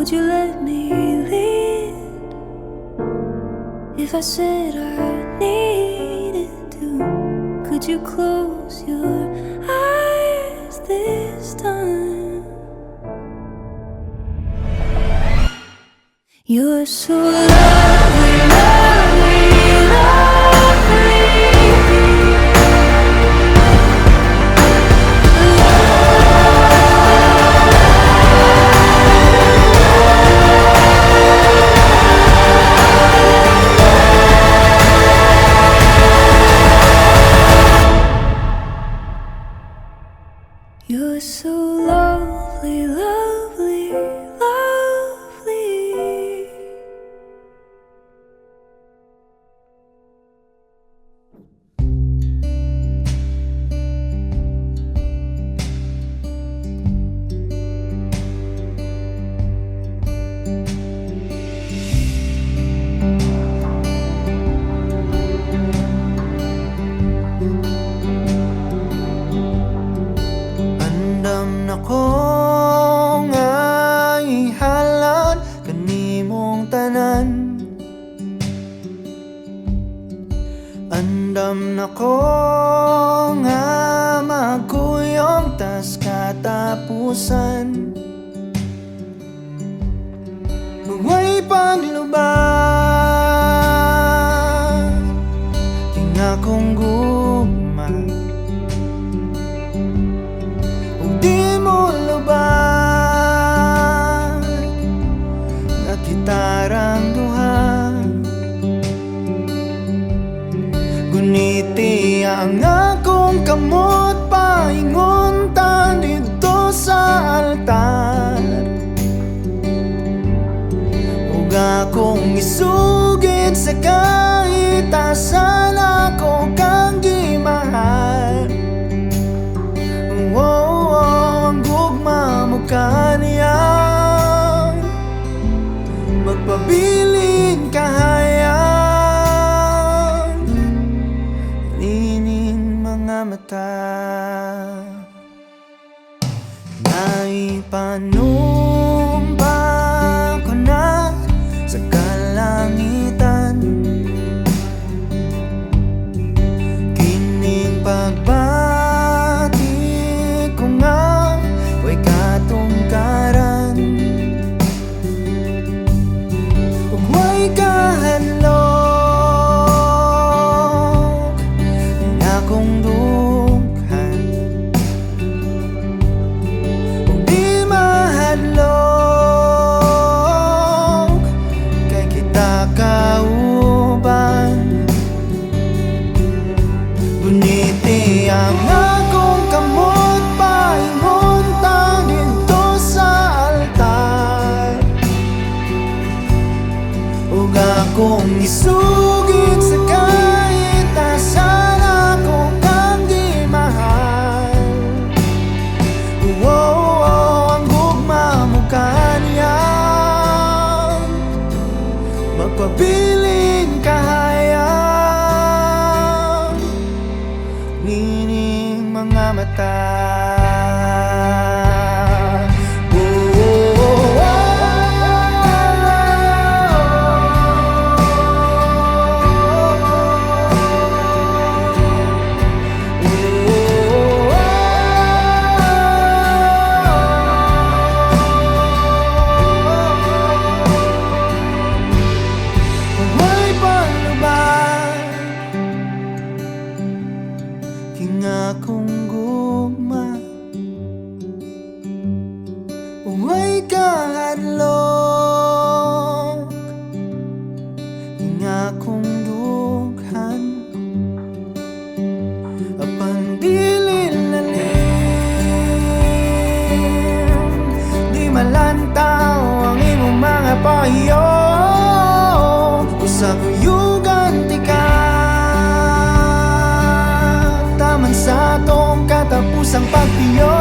would you let me lead? If I said I needed to, could you close your eyes this time? You're so lovely, lovely, lovely. You're so lovely, lovely, lovely. Andam na ko nga ihalan kanimong tanan. Andam na ko nga magkuyong tas katapusan. Huwag paglubag king akong gugma. Kung di mo lubag nga kitarang duha, guniti ang akong kamot painguntan dito sa altar. Huwag akong isugid sa kahit asan ako kang gimahal. Ang gugma mo kaniya, magpabiling kahayag, lining mga mata. Naipanumpa ko na sa kalangitan, kining pagbati ko nga way katungkaran. Ug way kahadlok ng akong dughan. Ug di mahadlok kay kita kauban. Guniti ang akong kamot painguntan dito sa altar. Huwag akong isugid sa kahit asan ako kang di mahal. Ang gugma mo kaniya, magpabiling kahayag, nining mga mata. Huwag palubag king akong gugma. Huwag kahadlok king akong dughan. Apan dili lalim, di malantaw ang imong mga pahiyo. Usa kuyugan tika taman sa atong katapusang pagpiyo.